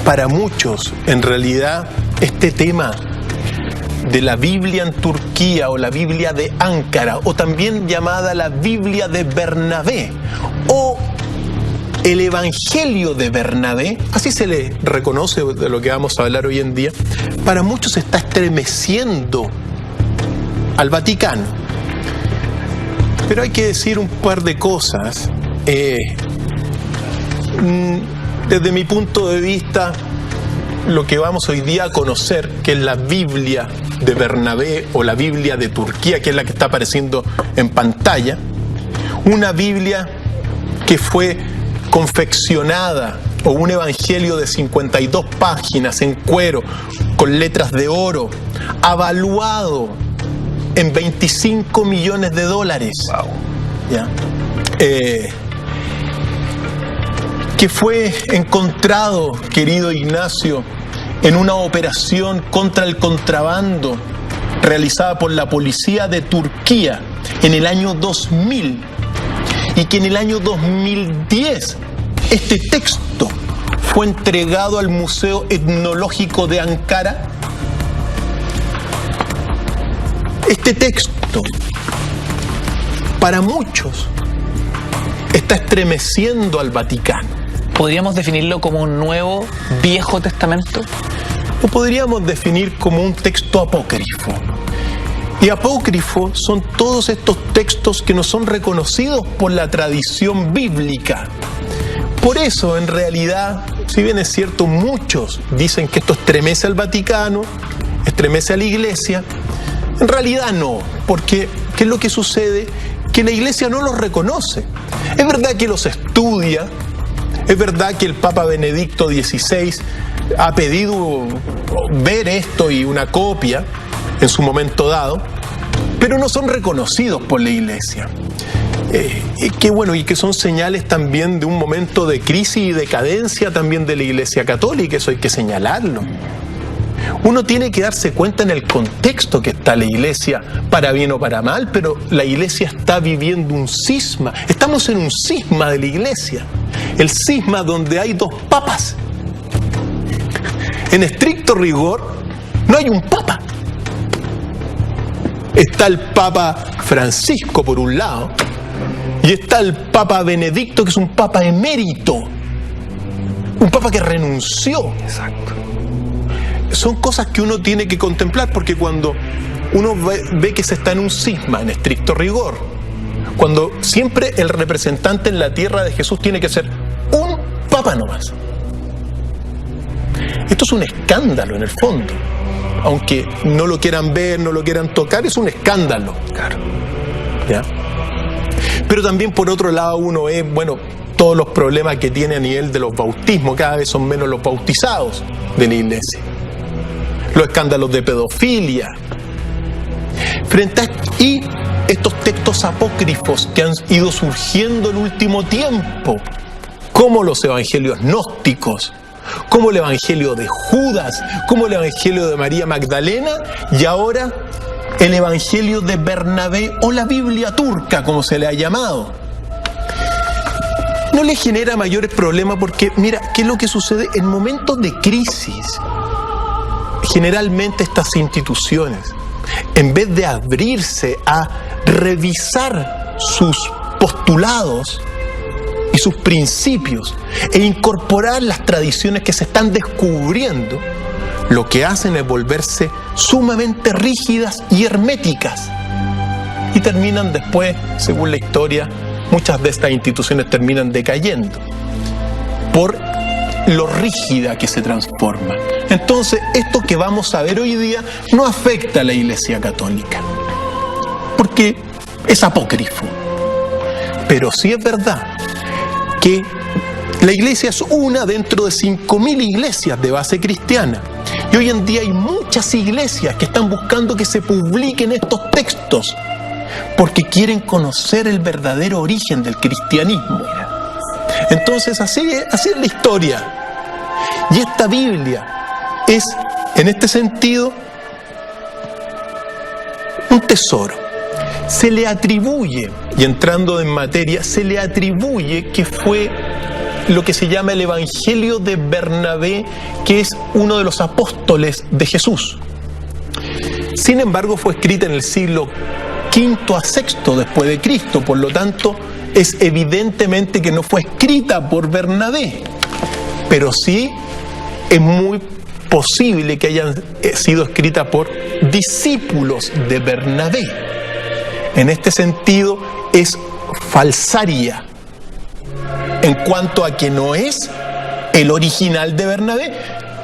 Para muchos, en realidad, este tema de la Biblia en Turquía o la Biblia de Ankara, o también llamada la Biblia de Bernabé, o el Evangelio de Bernabé, así se le reconoce de lo que vamos a hablar hoy en día, para muchos está estremeciendo al Vaticano. Pero hay que decir un par de cosas. Desde mi punto de vista, lo que vamos hoy día a conocer, que es la Biblia de Bernabé o la Biblia de Turquía, que es la que está apareciendo en pantalla, una Biblia que fue confeccionada, o un evangelio de 52 páginas en cuero, con letras de oro, avaluado en $25 millones. Wow. ¿Ya? Que fue encontrado, querido Ignacio, en una operación contra el contrabando realizada por la policía de Turquía en el año 2000, y que en el año 2010 este texto fue entregado al Museo Etnológico de Ankara. Este texto, para muchos, está estremeciendo al Vaticano. ¿Podríamos definirlo como un nuevo Viejo Testamento? Lo podríamos definir como un texto apócrifo. Y apócrifo son todos estos textos que no son reconocidos por la tradición bíblica. Por eso, en realidad, si bien es cierto, muchos dicen que esto estremece al Vaticano, estremece a la Iglesia, en realidad no, porque ¿qué es lo que sucede? Que la Iglesia no los reconoce. Es verdad que los estudia, es verdad que el Papa Benedicto XVI ha pedido ver esto y una copia en su momento dado, pero no son reconocidos por la Iglesia. Que bueno, y que son señales también de un momento de crisis y decadencia también de la Iglesia Católica, eso hay que señalarlo. Uno tiene que darse cuenta en el contexto que está la Iglesia, para bien o para mal, pero la Iglesia está viviendo un cisma. Estamos en un cisma de la Iglesia. El cisma donde hay dos papas. En estricto rigor, no hay un papa. Está el Papa Francisco por un lado, y está el Papa Benedicto, que es un papa emérito. Un papa que renunció. Exacto. Son cosas que uno tiene que contemplar, porque cuando uno ve que se está en un cisma, en estricto rigor, cuando siempre el representante en la tierra de Jesús tiene que ser un papa nomás. Esto es un escándalo en el fondo. Aunque no lo quieran ver, no lo quieran tocar, es un escándalo. Claro. ¿Ya? Pero también por otro lado uno ve, bueno, todos los problemas que tiene a nivel de los bautismos, cada vez son menos los bautizados de la Iglesia. Los escándalos de pedofilia. Y estos textos apócrifos que han ido surgiendo en el último tiempo, como los evangelios gnósticos, como el evangelio de Judas, como el evangelio de María Magdalena, y ahora el evangelio de Bernabé, o la Biblia turca, como se le ha llamado. No le genera mayores problemas porque, mira, ¿qué es lo que sucede? En momentos de crisis, generalmente estas instituciones, en vez de abrirse a revisar sus postulados y sus principios e incorporar las tradiciones que se están descubriendo, lo que hacen es volverse sumamente rígidas y herméticas. Y terminan después, según la historia, muchas de estas instituciones terminan decayendo por lo rígida que se transforma. Entonces, esto que vamos a ver hoy día no afecta a la Iglesia Católica, porque es apócrifo. Pero sí es verdad que la Iglesia es una dentro de 5.000 iglesias de base cristiana. Y hoy en día hay muchas iglesias que están buscando que se publiquen estos textos, porque quieren conocer el verdadero origen del cristianismo. Entonces, así es la historia. Y esta Biblia es, en este sentido, un tesoro. Se le atribuye, y entrando en materia, se le atribuye que fue lo que se llama el Evangelio de Bernabé, que es uno de los apóstoles de Jesús. Sin embargo, fue escrita en el siglo V a VI después de Cristo, por lo tanto, es evidentemente que no fue escrita por Bernabé, pero sí es muy posible que hayan sido escrita por discípulos de Bernabé. En este sentido, es falsaria, en cuanto a que no es el original de Bernabé,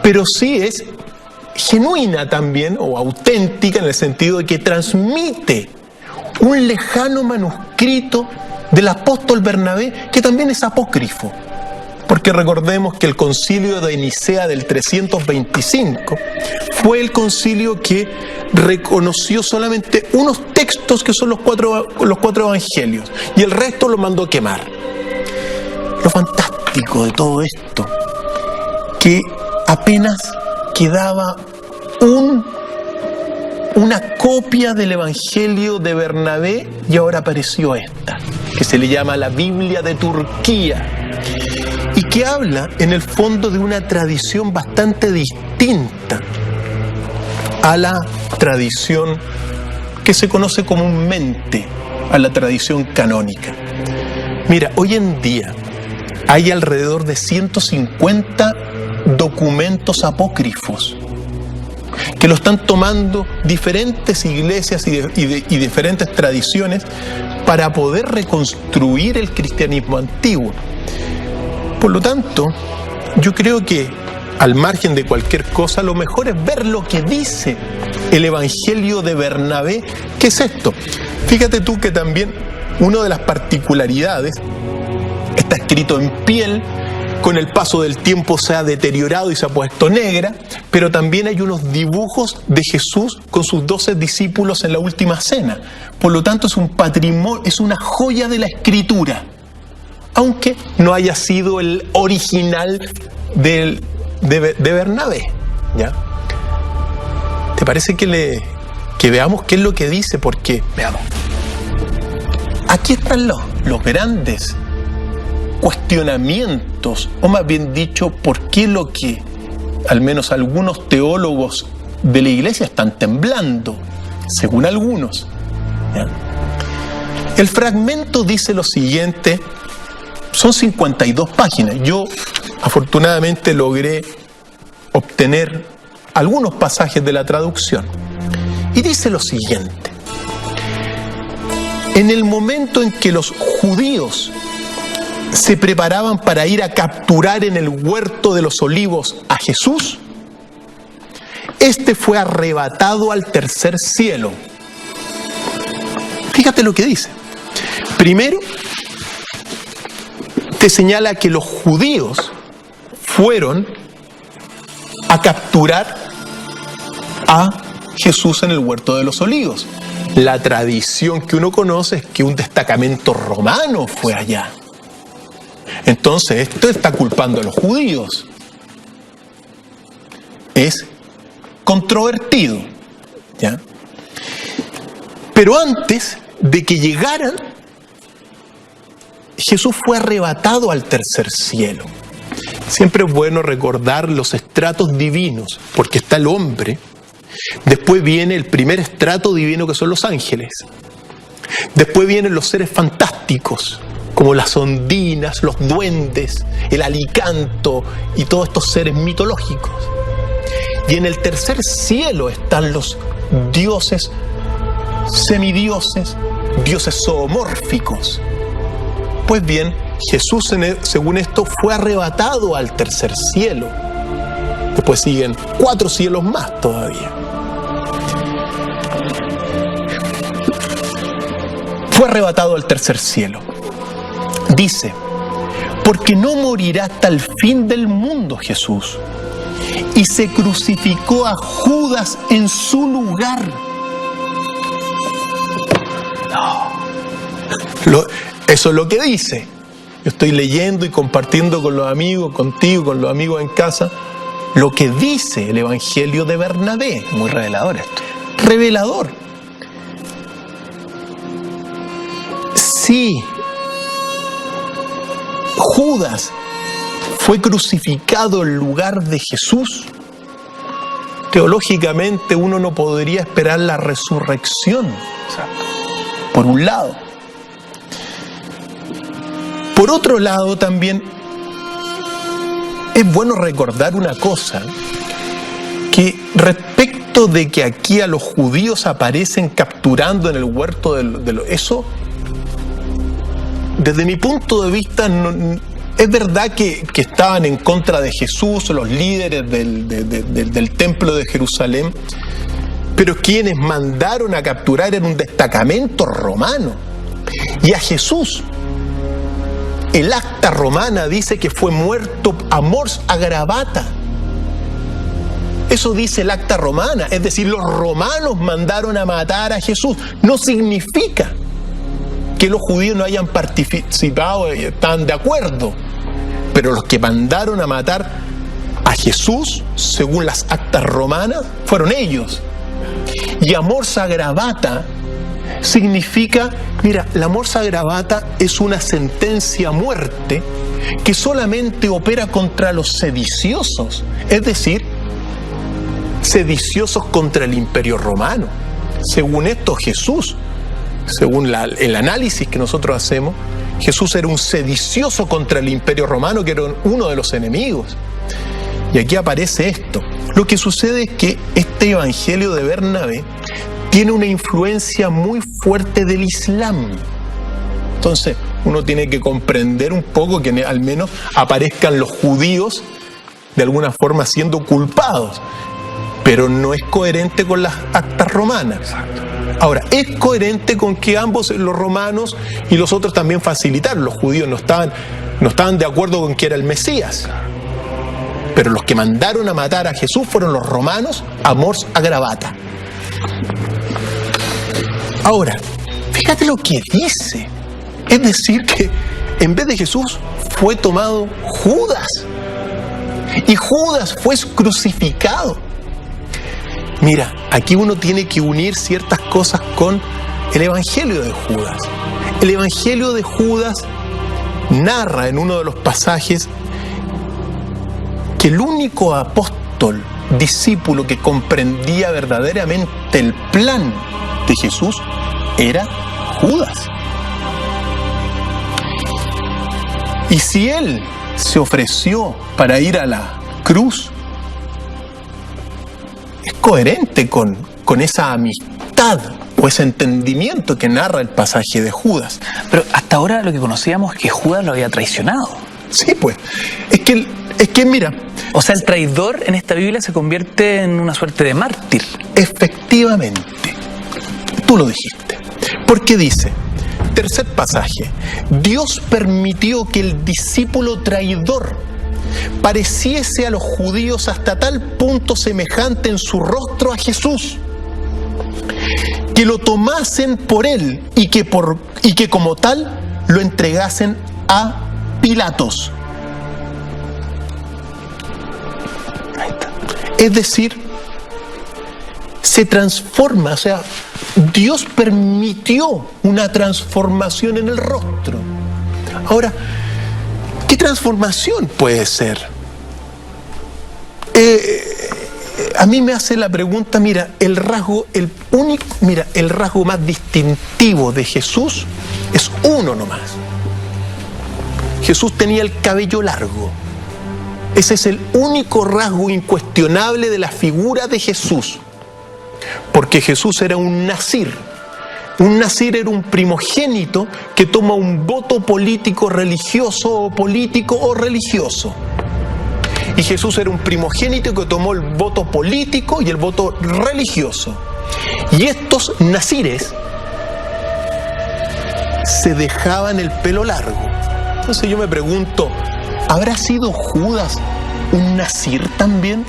pero sí es genuina también, o auténtica, en el sentido de que transmite un lejano manuscrito del apóstol Bernabé, que también es apócrifo. Porque recordemos que el concilio de Nicea del 325 fue el concilio que reconoció solamente unos textos que son los cuatro evangelios, y el resto lo mandó quemar. Lo fantástico de todo esto, que apenas quedaba una copia del Evangelio de Bernabé, y ahora apareció esta, que se le llama la Biblia de Turquía, y que habla en el fondo de una tradición bastante distinta a la tradición que se conoce comúnmente, a la tradición canónica. Mira, hoy en día hay alrededor de 150 documentos apócrifos que lo están tomando diferentes iglesias y diferentes tradiciones para poder reconstruir el cristianismo antiguo. Por lo tanto, yo creo que al margen de cualquier cosa, lo mejor es ver lo que dice el Evangelio de Bernabé. ¿Qué es esto? Fíjate tú que también una de las particularidades está escrito en piel, con el paso del tiempo se ha deteriorado y se ha puesto negra, pero también hay unos dibujos de Jesús con sus 12 discípulos en la última cena. Por lo tanto, es un patrimonio, es una joya de la Escritura, aunque no haya sido el original de Bernabé, ¿ya? ¿Te parece que veamos qué es lo que dice? Porque, veamos, aquí están los grandes cuestionamientos, o más bien dicho, por qué lo que al menos algunos teólogos de la iglesia están temblando, según algunos, ¿ya? El fragmento dice lo siguiente, son 52 páginas. Yo afortunadamente logré obtener algunos pasajes de la traducción. Y dice lo siguiente: en el momento en que los judíos se preparaban para ir a capturar en el huerto de los olivos a Jesús, este fue arrebatado al tercer cielo. Fíjate lo que dice. Primero, te señala que los judíos fueron a capturar a Jesús en el huerto de los olivos. La tradición que uno conoce es que un destacamento romano fue allá. Entonces, esto está culpando a los judíos. Es controvertido, ¿ya? Pero antes de que llegaran, Jesús fue arrebatado al tercer cielo. Siempre es bueno recordar los estratos divinos, porque está el hombre, después viene el primer estrato divino, que son los ángeles, después vienen los seres fantásticos, como las ondinas, los duendes, el alicanto y todos estos seres mitológicos. Y en el tercer cielo están los dioses, semidioses, dioses zoomórficos. Pues bien, Jesús, según esto, fue arrebatado al tercer cielo. Después siguen 4 cielos más todavía. Fue arrebatado al tercer cielo. Dice, porque no morirá hasta el fin del mundo Jesús. Y se crucificó a Judas en su lugar. Eso es lo que dice. Yo estoy leyendo y compartiendo con los amigos, contigo, con los amigos en casa, lo que dice el Evangelio de Bernabé. Muy revelador esto. Revelador. Sí, Judas fue crucificado en lugar de Jesús, teológicamente uno no podría esperar la resurrección. Por un lado. Por otro lado también es bueno recordar una cosa, que respecto de que aquí a los judíos aparecen capturando en el huerto eso, desde mi punto de vista, es verdad que estaban en contra de Jesús, los líderes del templo de Jerusalén, pero quienes mandaron a capturar eran un destacamento romano. Y a Jesús, el acta romana dice que fue muerto a mors agravata. Eso dice el acta romana, es decir, los romanos mandaron a matar a Jesús. No significa que los judíos no hayan participado y están de acuerdo, pero los que mandaron a matar a Jesús, según las actas romanas, fueron ellos. Y amor sagravata significa, mira, la amor sagravata es una sentencia a muerte que solamente opera contra los sediciosos, es decir, sediciosos contra el imperio romano. Según esto, Jesús, según el análisis que nosotros hacemos, Jesús era un sedicioso contra el imperio romano, que era uno de los enemigos. Y aquí aparece esto. Lo que sucede es que este evangelio de Bernabé tiene una influencia muy fuerte del Islam. Entonces, uno tiene que comprender un poco que al menos aparezcan los judíos de alguna forma siendo culpados, pero no es coherente con las actas romanas. Exacto. Ahora, es coherente con que ambos, los romanos y los otros, también facilitaron. Los judíos no estaban de acuerdo con que era el Mesías, pero los que mandaron a matar a Jesús fueron los romanos a mors agravata. Ahora, fíjate lo que dice. Es decir, que en vez de Jesús fue tomado Judas. Y Judas fue crucificado. Mira, aquí uno tiene que unir ciertas cosas con el Evangelio de Judas. El Evangelio de Judas narra en uno de los pasajes que el único apóstol, discípulo que comprendía verdaderamente el plan de Jesús era Judas. Y si él se ofreció para ir a la cruz, es coherente con esa amistad o ese entendimiento que narra el pasaje de Judas. Pero hasta ahora lo que conocíamos es que Judas lo había traicionado. Sí, pues. Es que mira... O sea, el traidor en esta Biblia se convierte en una suerte de mártir. Efectivamente. Tú lo dijiste. Porque dice, tercer pasaje, Dios permitió que el discípulo traidor pareciese a los judíos hasta tal punto semejante en su rostro a Jesús, que lo tomasen por él y que como tal lo entregasen a Pilatos. Es decir, se transforma, o sea, Dios permitió una transformación en el rostro. Ahora, ¿qué transformación puede ser? A mí me hace la pregunta, mira, el rasgo más distintivo de Jesús es uno nomás. Jesús tenía el cabello largo. Ese es el único rasgo incuestionable de la figura de Jesús. Porque Jesús era un nazir. Un nazir era un primogénito que toma un voto político religioso o religioso. Y Jesús era un primogénito que tomó el voto político y el voto religioso. Y estos nazires se dejaban el pelo largo. Entonces yo me pregunto, ¿habrá sido Judas un nazir también?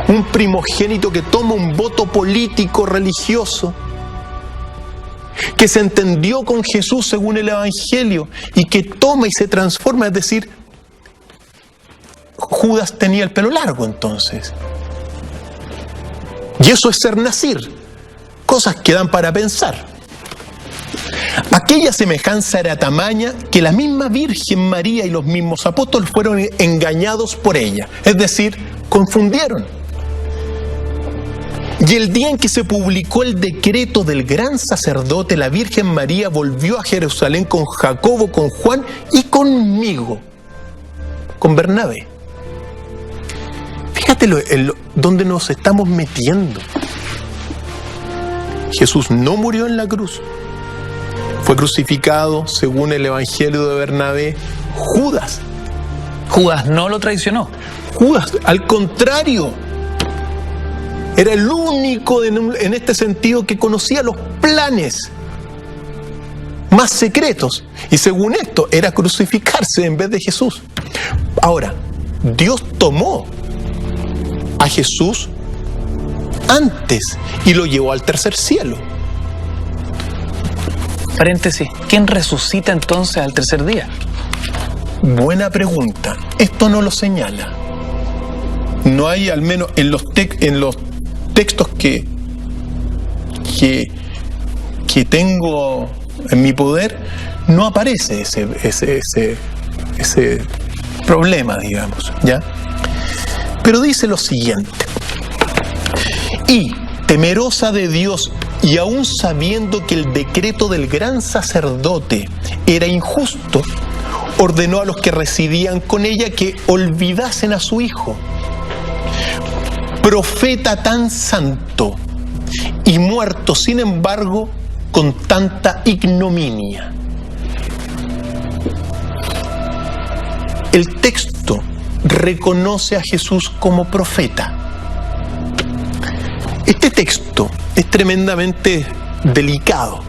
Un primogénito que toma un voto político religioso, que se entendió con Jesús según el Evangelio y que toma y se transforma, es decir, Judas tenía el pelo largo entonces. Y eso es ser nazir. Cosas que dan para pensar. Aquella semejanza era tamaña que la misma Virgen María y los mismos apóstoles fueron engañados por ella, es decir, confundieron. Y el día en que se publicó el decreto del gran sacerdote, la Virgen María volvió a Jerusalén con Jacobo, con Juan y conmigo, con Bernabé. Fíjate dónde nos estamos metiendo. Jesús no murió en la cruz. Fue crucificado, según el Evangelio de Bernabé, Judas. Judas no lo traicionó. Judas, al contrario, era el único en este sentido que conocía los planes más secretos. Y según esto, era crucificarse en vez de Jesús. Ahora, Dios tomó a Jesús antes y lo llevó al tercer cielo. Paréntesis, ¿quién resucita entonces al tercer día? Buena pregunta. Esto no lo señala. No hay, al menos en los textos que tengo en mi poder, no aparece ese problema, digamos, ¿ya? Pero dice lo siguiente: y temerosa de Dios, y aún sabiendo que el decreto del gran sacerdote era injusto, ordenó a los que residían con ella que olvidasen a su hijo, profeta tan santo y muerto, sin embargo, con tanta ignominia. El texto reconoce a Jesús como profeta. Este texto es tremendamente delicado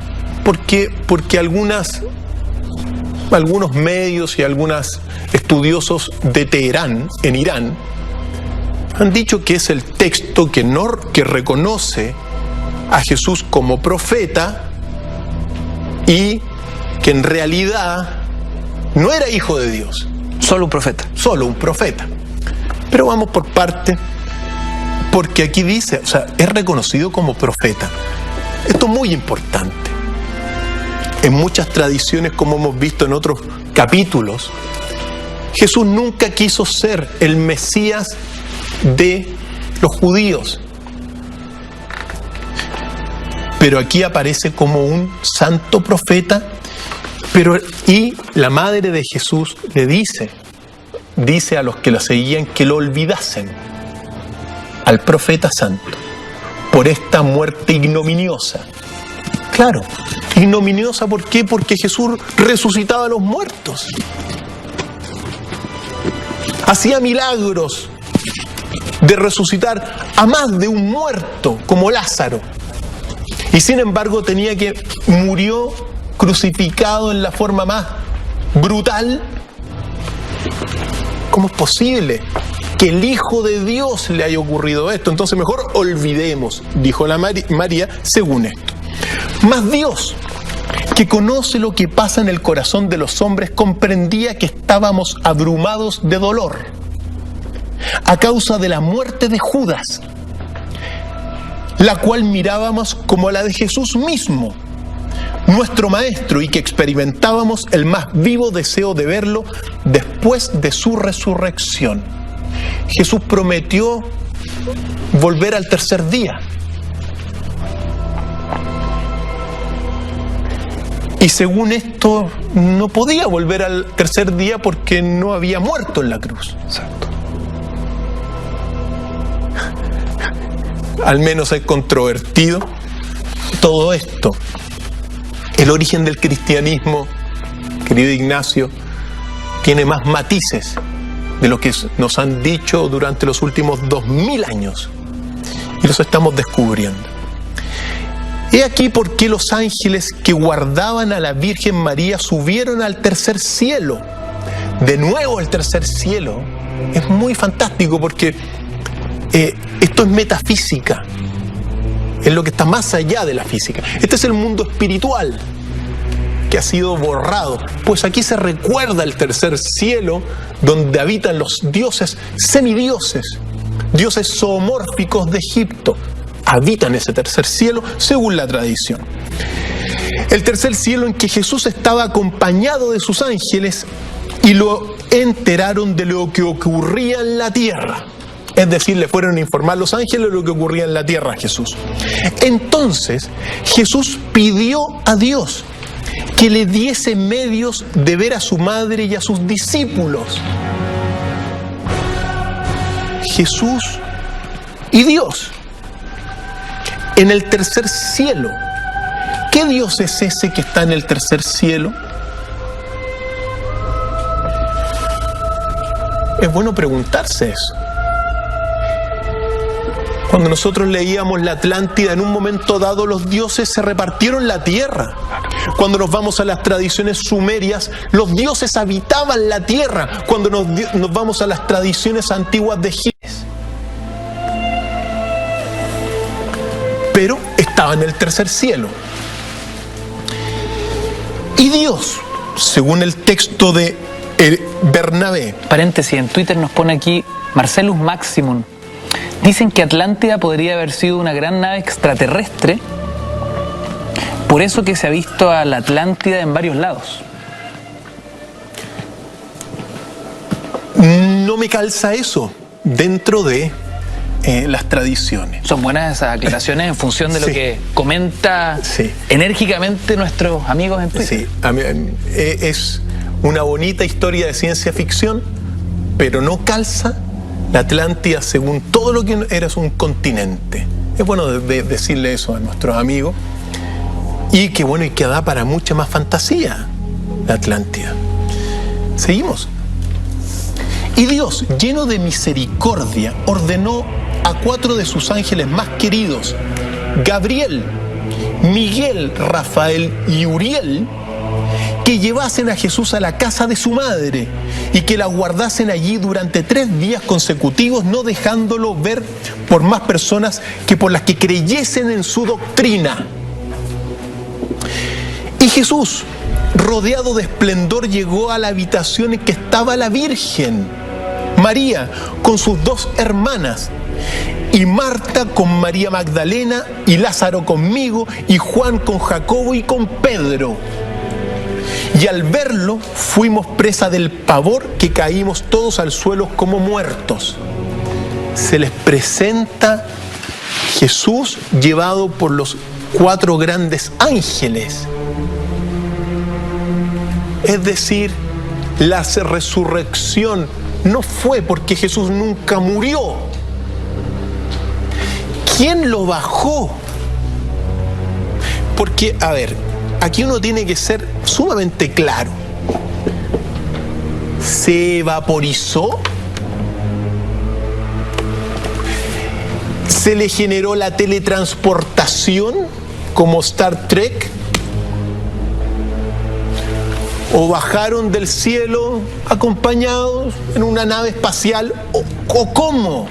porque algunos medios y algunos estudiosos de Teherán, en Irán, han dicho que es el texto que reconoce a Jesús como profeta y que en realidad no era hijo de Dios. Solo un profeta. Solo un profeta. Pero vamos por parte, porque aquí dice, o sea, es reconocido como profeta. Esto es muy importante. En muchas tradiciones, como hemos visto en otros capítulos, Jesús nunca quiso ser el Mesías de los judíos. Pero aquí aparece como un santo profeta, y la madre de Jesús le dice a los que la seguían que lo olvidasen al profeta santo por esta muerte ignominiosa. Claro, ignominiosa, ¿por qué? Porque Jesús resucitaba a los muertos, hacía milagros de resucitar a más de un muerto como Lázaro, y sin embargo murió crucificado en la forma más brutal. ¿Cómo es posible que el Hijo de Dios le haya ocurrido esto? Entonces mejor olvidemos, dijo la María, según esto. Mas Dios, que conoce lo que pasa en el corazón de los hombres, comprendía que estábamos abrumados de dolor a causa de la muerte de Judas, la cual mirábamos como la de Jesús mismo, nuestro Maestro, y que experimentábamos el más vivo deseo de verlo después de su resurrección. Jesús prometió volver al tercer día. Y según esto, no podía volver al tercer día porque no había muerto en la cruz. Exacto. Al menos es controvertido todo esto. El origen del cristianismo, querido Ignacio, tiene más matices de lo que nos han dicho durante los últimos 2000 años. Y los estamos descubriendo. He aquí por qué los ángeles que guardaban a la Virgen María subieron al tercer cielo. De nuevo al tercer cielo. Es muy fantástico porque esto es metafísica. Es lo que está más allá de la física. Este es el mundo espiritual que ha sido borrado. Pues aquí se recuerda el tercer cielo donde habitan los dioses semidioses, dioses zoomórficos de Egipto. Habitan ese tercer cielo según la tradición. El tercer cielo en que Jesús estaba acompañado de sus ángeles y lo enteraron de lo que ocurría en la tierra. Es decir, le fueron a informar los ángeles de lo que ocurría en la tierra a Jesús. Entonces, Jesús pidió a Dios que le diese medios de ver a su madre y a sus discípulos. Jesús y Dios en el tercer cielo. ¿Qué Dios es ese que está en el tercer cielo? Es bueno preguntarse eso. Cuando nosotros leíamos la Atlántida, en un momento dado los dioses se repartieron la tierra. Cuando nos vamos a las tradiciones sumerias, los dioses habitaban la tierra. Cuando nos vamos a las tradiciones antiguas de Egipto, pero estaba en el tercer cielo. Y Dios, según el texto de Bernabé. Paréntesis, en Twitter nos pone aquí Marcellus Maximum. Dicen que Atlántida podría haber sido una gran nave extraterrestre, por eso que se ha visto a la Atlántida en varios lados. No me calza eso dentro de las tradiciones. Son buenas esas aclaraciones en función de lo Sí. que comenta Sí. enérgicamente nuestros amigos en Twitter. Sí, es una bonita historia de ciencia ficción, pero no calza. La Atlántida, según todo lo que era, es un continente. Es bueno decirle eso a nuestros amigos. Y que bueno, y que da para mucha más fantasía la Atlántida. Seguimos. Y Dios, lleno de misericordia, ordenó a 4 de sus ángeles más queridos, Gabriel, Miguel, Rafael y Uriel, que llevasen a Jesús a la casa de su madre y que la guardasen allí durante 3 días consecutivos, no dejándolo ver por más personas que por las que creyesen en su doctrina. Y Jesús, rodeado de esplendor, llegó a la habitación en que estaba la Virgen María con sus 2 hermanas, y Marta con María Magdalena, y Lázaro conmigo, y Juan con Jacobo y con Pedro. Y al verlo fuimos presa del pavor, que caímos todos al suelo como muertos. Se les presenta Jesús llevado por los 4 grandes ángeles. Es decir, la resurrección no fue porque Jesús nunca murió. ¿Quién lo bajó? Porque, a ver, aquí uno tiene que ser sumamente claro. ¿Se vaporizó? ¿Se le generó la teletransportación como Star Trek? ¿O bajaron del cielo acompañados en una nave espacial? ¿O cómo?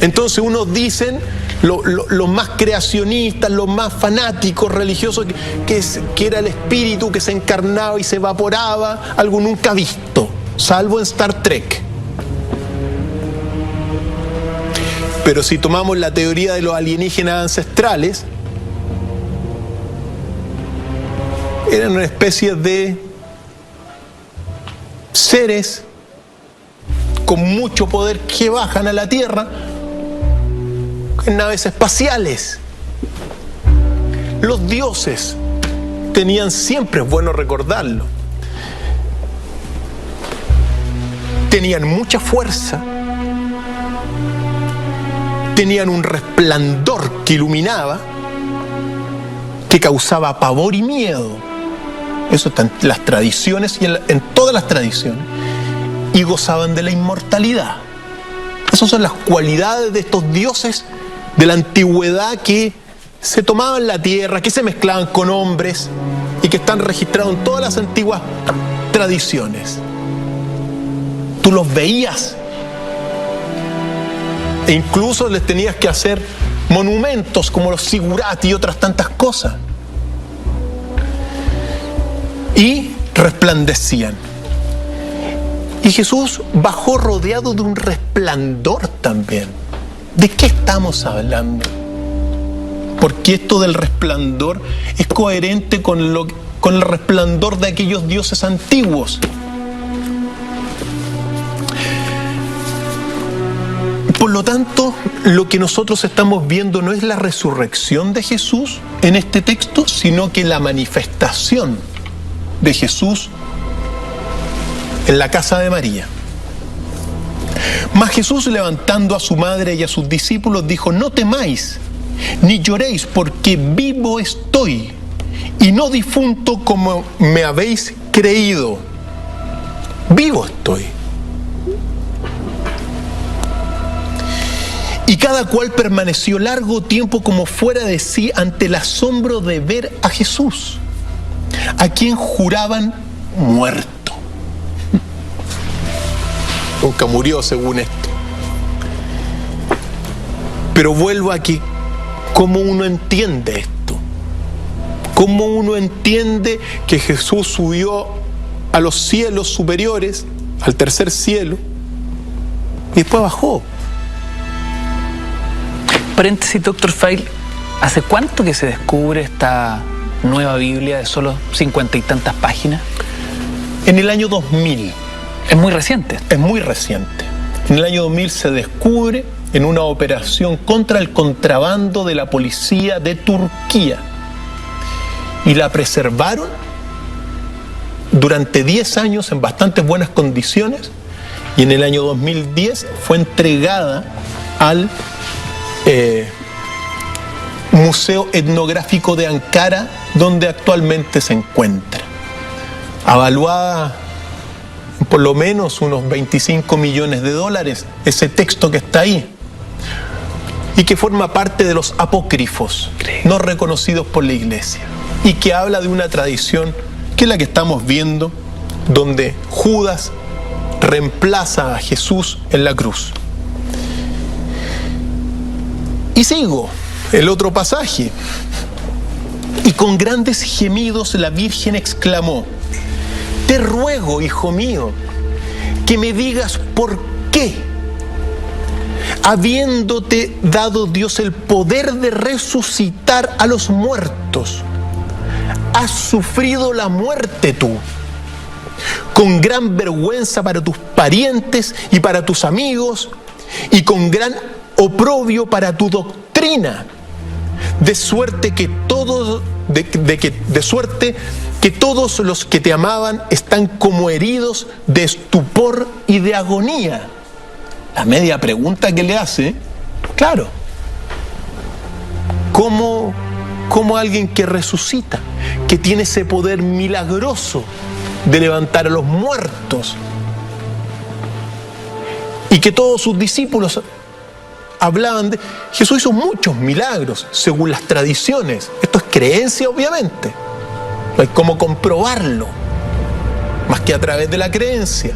Entonces unos dicen, los más creacionistas, los más fanáticos religiosos, que era el espíritu que se encarnaba y se evaporaba, algo nunca visto, salvo en Star Trek. Pero si tomamos la teoría de los alienígenas ancestrales, eran una especie de seres con mucho poder que bajan a la Tierra en naves espaciales. Los dioses tenían siempre, es bueno recordarlo, tenían mucha fuerza, tenían un resplandor que iluminaba, que causaba pavor y miedo. Eso está en las tradiciones y en todas las tradiciones. Y gozaban de la inmortalidad. Esas son las cualidades de estos dioses de la antigüedad que se tomaban la tierra, que se mezclaban con hombres y que están registrados en todas las antiguas tradiciones. Tú los veías e incluso les tenías que hacer monumentos como los zigurati y otras tantas cosas. Y resplandecían. Y Jesús bajó rodeado de un resplandor también. ¿De qué estamos hablando? porque esto del resplandor es coherente con el resplandor de aquellos dioses antiguos. Por lo tanto, lo que nosotros estamos viendo no es la resurrección de Jesús en este texto, sino que la manifestación de Jesús en la casa de María. Mas Jesús, levantando a su madre y a sus discípulos, dijo: no temáis, ni lloréis, porque vivo estoy, y no difunto como me habéis creído. Vivo estoy. Y cada cual permaneció largo tiempo como fuera de sí ante el asombro de ver a Jesús, a quien juraban muerto. Nunca murió, según esto. Pero vuelvo aquí. ¿Cómo uno entiende esto? ¿Cómo uno entiende que Jesús subió a los cielos superiores, al tercer cielo, y después bajó? Paréntesis, Dr. Feil, ¿hace cuánto que se descubre esta nueva Biblia de solo 50 y tantas páginas? En el año 2000. Es muy reciente. Es muy reciente. En el año 2000 se descubre en una operación contra el contrabando de la policía de Turquía. Y la preservaron durante 10 años en bastante buenas condiciones, y en el año 2010 fue entregada al Museo Etnográfico de Ankara, donde actualmente se encuentra. Avaluada en por lo menos unos 25 millones de dólares, ese texto que está ahí, y que forma parte de los apócrifos, no reconocidos por la Iglesia, y que habla de una tradición que es la que estamos viendo, donde Judas reemplaza a Jesús en la cruz. Y sigo el otro pasaje. Y con grandes gemidos la Virgen exclamó: te ruego, hijo mío, que me digas por qué, habiéndote dado Dios el poder de resucitar a los muertos, has sufrido la muerte tú, con gran vergüenza para tus parientes y para tus amigos, y con gran oprobio para tu doctrina, de suerte que todos los que te amaban están como heridos de estupor y de agonía. La media pregunta que le hace, claro, ¿cómo alguien que resucita, que tiene ese poder milagroso de levantar a los muertos, y que todos sus discípulos hablaban de... Jesús hizo muchos milagros según las tradiciones. Esto es creencia, obviamente. No hay cómo comprobarlo más que a través de la creencia.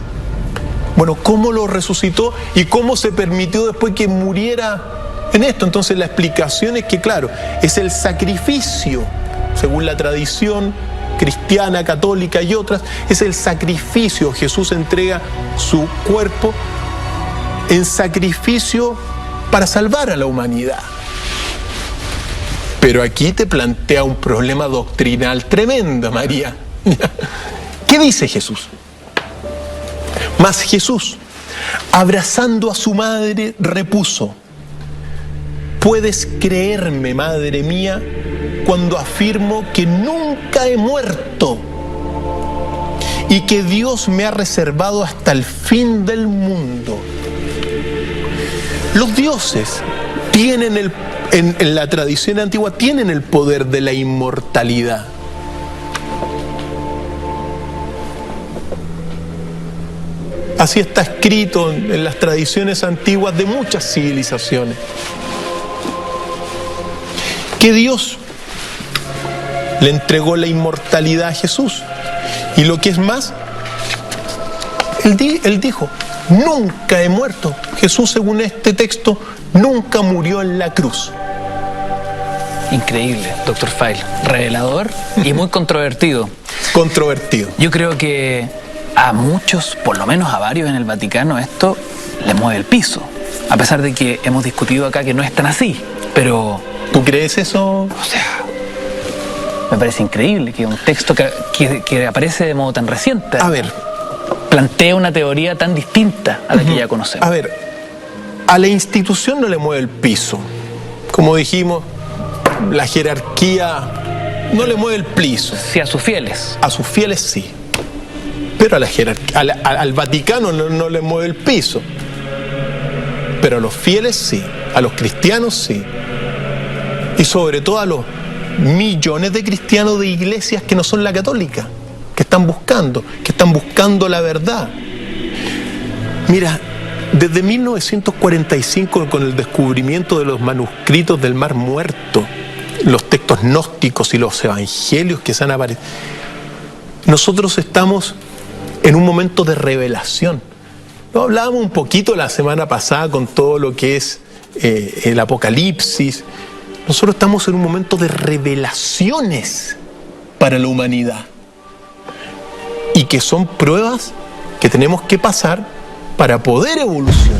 Bueno, ¿cómo lo resucitó y cómo se permitió después que muriera en esto? Entonces la explicación es que, claro, es el sacrificio, según la tradición cristiana, católica y otras, es el sacrificio. Jesús entrega su cuerpo en sacrificio para salvar a la humanidad. Pero aquí te plantea un problema doctrinal tremendo, María. ¿Qué dice Jesús? Mas Jesús, abrazando a su madre, repuso: puedes creerme, madre mía, cuando afirmo que nunca he muerto y que Dios me ha reservado hasta el fin del mundo. Los dioses tienen en la tradición antigua tienen el poder de la inmortalidad. Así está escrito en las tradiciones antiguas de muchas civilizaciones. Que Dios le entregó la inmortalidad a Jesús. Y lo que es más, Él dijo: nunca he muerto. Jesús, según este texto, nunca murió en la cruz. Increíble, Dr. Feil. Revelador y muy controvertido. Controvertido. Yo creo que a muchos, por lo menos a varios en el Vaticano, esto le mueve el piso. A pesar de que hemos discutido acá que no es tan así. Pero ¿Tú crees eso? O sea, me parece increíble que un texto que aparece de modo tan reciente A ver, plantea una teoría tan distinta a la que ya conocemos. a ver, a la institución no le mueve el piso. Como dijimos, la jerarquía no le mueve el piso. Sí, a sus fieles. A sus fieles sí. Pero a la al Vaticano no le mueve el piso. Pero a los fieles sí. A los cristianos sí. Y sobre todo a los millones de cristianos de iglesias que no son la católica, que están buscando la verdad. Mira, desde 1945, con el descubrimiento de los manuscritos del Mar Muerto, los textos gnósticos y los evangelios que se han aparecido, nosotros estamos en un momento de revelación. Lo hablábamos un poquito la semana pasada con todo lo que es el Apocalipsis. Nosotros estamos en un momento de revelaciones para la humanidad y que son pruebas que tenemos que pasar para poder evolucionar.